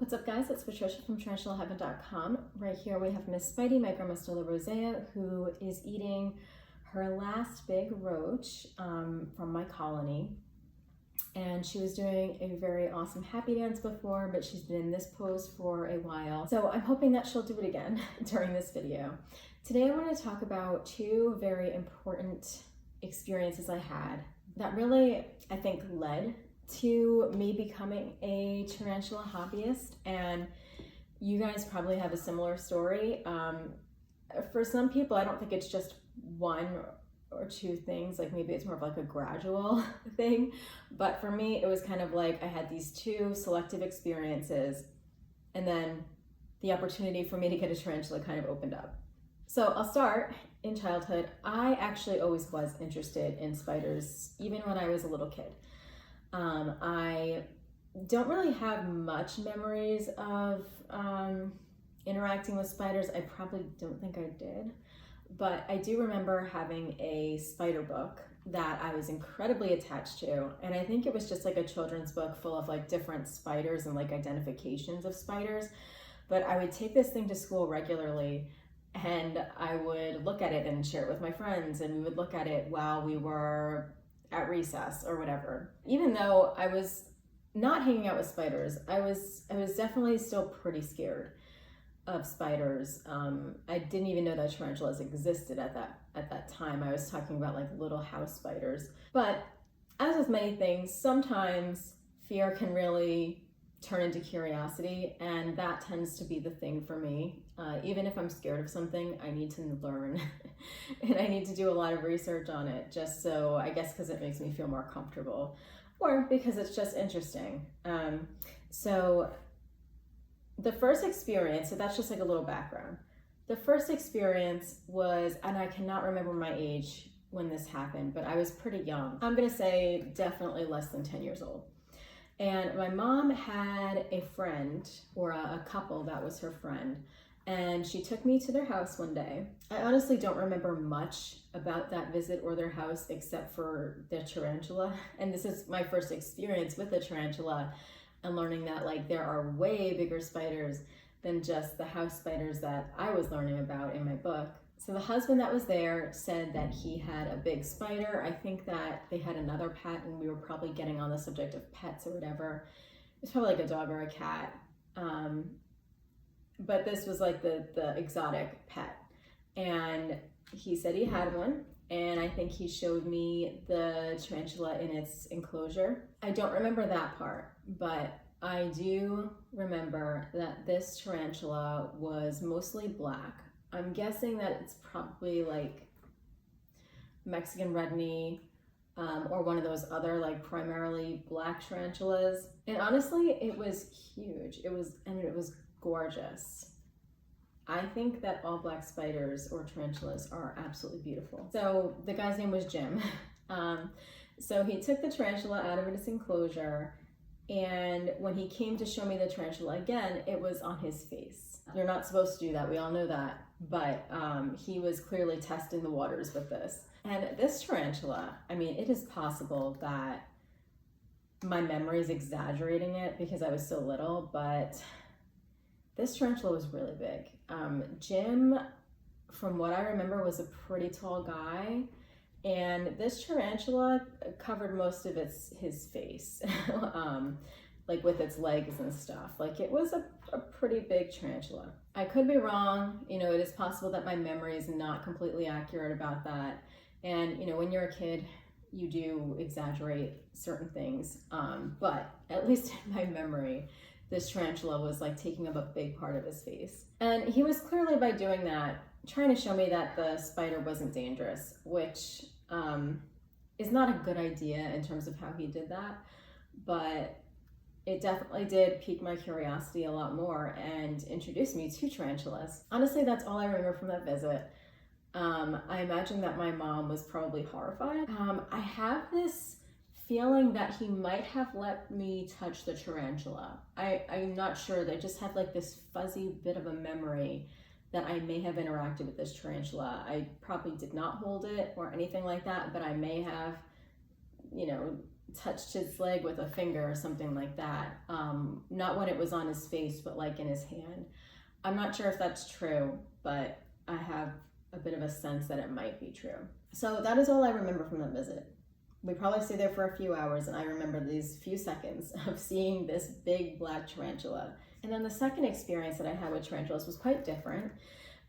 What's up, guys? It's Patricia from tarantulaheaven.com. Right here we have Miss Spidey, my grandma Stola Rosea, who is eating her last big roach from my colony. And she was doing a very awesome happy dance before, but she's been in this pose for a while. So I'm hoping that she'll do it again during this video. Today I want to talk about two very important experiences I had that really, I think, led to me becoming a tarantula hobbyist. And you guys probably have a similar story. For some people, I don't think it's just one or two things, like maybe it's more of like a gradual thing. But for me, it was kind of like I had these two selective experiences, and then the opportunity for me to get a tarantula kind of opened up. So I'll start in childhood. I actually always was interested in spiders, even when I was a little kid. I don't really have much memories of interacting with spiders. I probably don't think I did, but I do remember having a spider book that I was incredibly attached to. And I think it was just like a children's book full of like different spiders and like identifications of spiders. But I would take this thing to school regularly, and I would look at it and share it with my friends, and we would look at it while we were at recess or whatever. Even though I was not hanging out with spiders, I was definitely still pretty scared of spiders. I didn't even know that tarantulas existed at that time. I was talking about like little house spiders. But as with many things, sometimes fear can really turn into curiosity, and that tends to be the thing for me. Even if I'm scared of something, I need to learn and I need to do a lot of research on it, just so, I guess because it makes me feel more comfortable, or because it's just interesting. So the first experience, so that's just like a little background. The first experience was, and I cannot remember my age when this happened, but I was pretty young. I'm gonna say definitely less than 10 years old. And my mom had a friend, or a couple that was her friend, and she took me to their house one day. I honestly don't remember much about that visit or their house except for the tarantula. And this is my first experience with the tarantula, and learning that like there are way bigger spiders than just the house spiders that I was learning about in my book. So the husband that was there said that he had a big spider. I think that they had another pet, and we were probably getting on the subject of pets or whatever. It's probably like a dog or a cat. But this was like the exotic pet. And he said he had one, and I think he showed me the tarantula in its enclosure. I don't remember that part, but I do remember that this tarantula was mostly black. I'm guessing that it's probably like Mexican red knee, or one of those other like primarily black tarantulas. And honestly, it was huge. It was gorgeous. I think that all black spiders or tarantulas are absolutely beautiful. So the guy's name was Jim. So he took the tarantula out of its enclosure, and when he came to show me the tarantula again, it was on his face. You're not supposed to do that, we all know that, but he was clearly testing the waters with this. And this tarantula, I mean, it is possible that my memory is exaggerating it because I was so little, but this tarantula was really big. Jim, from what I remember, was a pretty tall guy, and this tarantula covered most of his face, like with its legs and stuff. Like it was a pretty big tarantula. I could be wrong. You know, it is possible that my memory is not completely accurate about that. And you know, when you're a kid, you do exaggerate certain things. But at least in my memory, this tarantula was like taking up a big part of his face. And he was clearly, by doing that, trying to show me that the spider wasn't dangerous, which is not a good idea in terms of how he did that, but it definitely did pique my curiosity a lot more and introduce me to tarantulas. Honestly, that's all I remember from that visit. I imagine that my mom was probably horrified. I have this feeling that he might have let me touch the tarantula. I'm not sure. They just had like this fuzzy bit of a memory that I may have interacted with this tarantula. I probably did not hold it or anything like that, but I may have, you know, touched his leg with a finger or something like that. Not when it was on his face, but like in his hand. I'm not sure if that's true, but I have a bit of a sense that it might be true. So that is all I remember from that visit. We probably stayed there for a few hours, and I remember these few seconds of seeing this big black tarantula. And then the second experience that I had with tarantulas was quite different.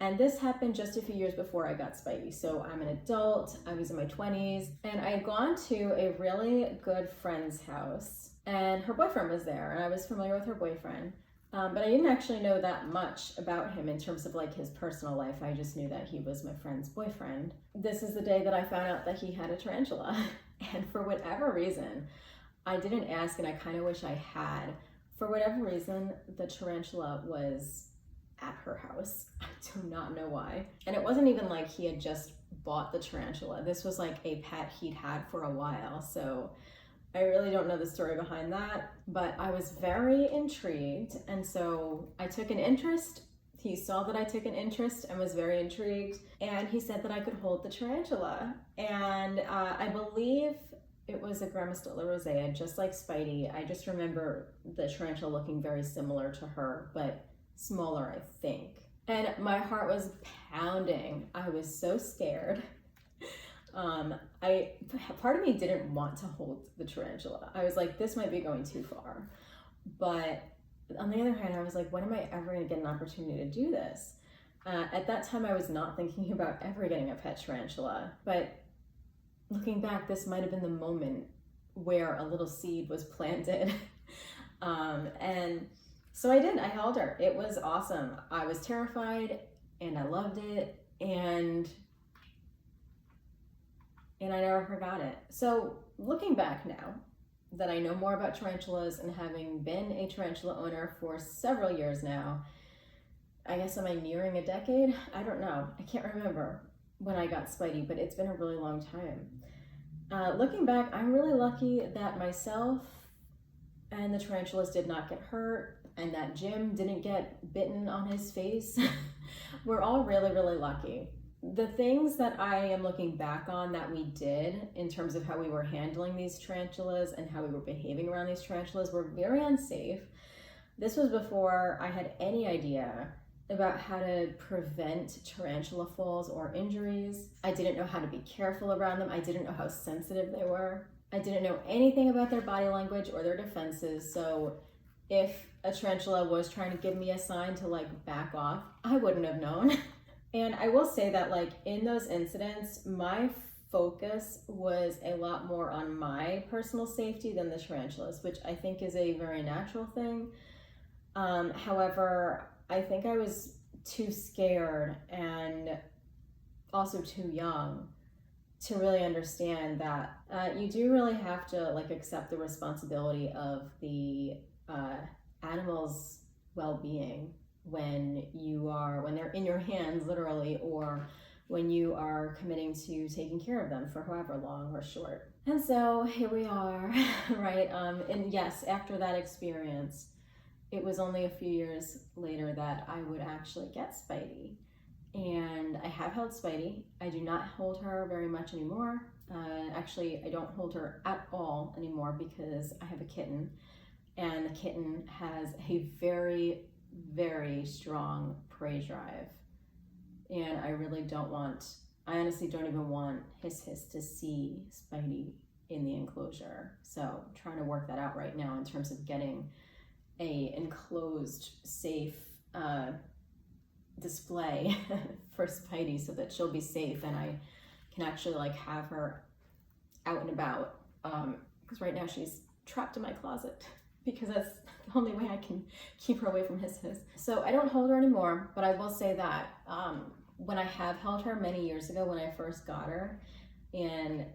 And this happened just a few years before I got Spidey. So I'm an adult, I was in my 20s, and I had gone to a really good friend's house, and her boyfriend was there, and I was familiar with her boyfriend. But I didn't actually know that much about him in terms of like his personal life. I just knew that he was my friend's boyfriend. This is the day that I found out that he had a tarantula. And for whatever reason, I didn't ask, and I kind of wish I had. For whatever reason, the tarantula was at her house. I do not know why. And it wasn't even like he had just bought the tarantula. This was like a pet he'd had for a while. So I really don't know the story behind that, but I was very intrigued. And so I took an interest. He saw that I took an interest and was very intrigued. And he said that I could hold the tarantula. And I believe it was a Grammostola rosea, just like Spidey. I just remember the tarantula looking very similar to her, but smaller, I think. And my heart was pounding. I was so scared. Part of me didn't want to hold the tarantula. I was like, this might be going too far. But on the other hand, I was like, when am I ever going to get an opportunity to do this? At that time, I was not thinking about ever getting a pet tarantula. But looking back, this might have been the moment where a little seed was planted. And so I did. I held her. It was awesome. I was terrified, and I loved it, and I never forgot it. So looking back now that I know more about tarantulas and having been a tarantula owner for several years now, I guess am I nearing a decade? I don't know. I can't remember when I got Spidey, but it's been a really long time. Looking back, I'm really lucky that myself and the tarantulas did not get hurt, and that Jim didn't get bitten on his face. We're all really, really lucky. The things that I am looking back on that we did in terms of how we were handling these tarantulas and how we were behaving around these tarantulas were very unsafe. This was before I had any idea about how to prevent tarantula falls or injuries. I didn't know how to be careful around them. I didn't know how sensitive they were. I didn't know anything about their body language or their defenses. So if a tarantula was trying to give me a sign to like back off, I wouldn't have known. And I will say that like in those incidents, my focus was a lot more on my personal safety than the tarantulas, which I think is a very natural thing. However, I think I was too scared and also too young to really understand that you do really have to like accept the responsibility of the animal's well-being when they're in your hands literally, or when you are committing to taking care of them for however long or short. And so here we are, right? And yes, after that experience, it was only a few years later that I would actually get Spidey. And I have held Spidey. I do not hold her very much anymore. Actually, I don't hold her at all anymore because I have a kitten, and the kitten has a very, very strong prey drive. And I honestly don't even want Hiss to see Spidey in the enclosure. So I'm trying to work that out right now in terms of getting a enclosed, safe display for Spidey so that she'll be safe and I can actually like have her out and about. Because right now she's trapped in my closet because that's the only way I can keep her away from Hiss. So I don't hold her anymore, but I will say that when I have held her many years ago when I first got her, and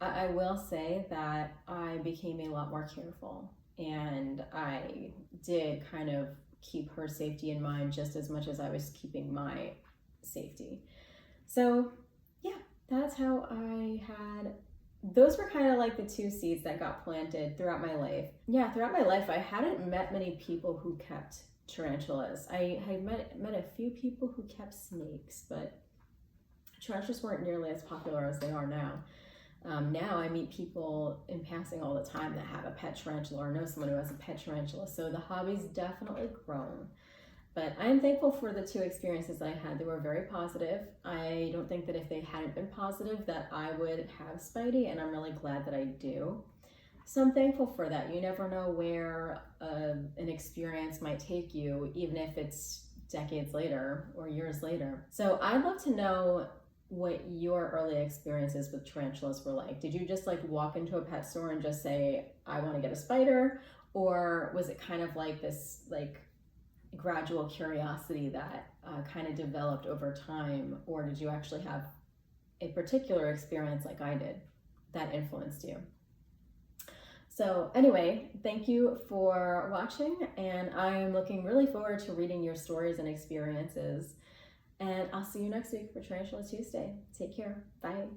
I will say that I became a lot more careful, and I did kind of keep her safety in mind just as much as I was keeping my safety. So yeah, that's how those were kind of like the two seeds that got planted throughout my life. Yeah, throughout my life, I hadn't met many people who kept tarantulas. I had met a few people who kept snakes, but tarantulas weren't nearly as popular as they are now. Now I meet people in passing all the time that have a pet tarantula or know someone who has a pet tarantula. So the hobby's definitely grown. But I am thankful for the two experiences I had. They were very positive. I don't think that if they hadn't been positive that I would have Spidey, and I'm really glad that I do. So I'm thankful for that. You never know where an experience might take you, even if it's decades later or years later. So I'd love to know what your early experiences with tarantulas were like. Did you just like walk into a pet store and just say, I want to get a spider? Or was it kind of like this like gradual curiosity that kind of developed over time? Or did you actually have a particular experience like I did that influenced you? So anyway, thank you for watching, and I'm looking really forward to reading your stories and experiences. And I'll see you next week for Tarantula Tuesday. Take care. Bye.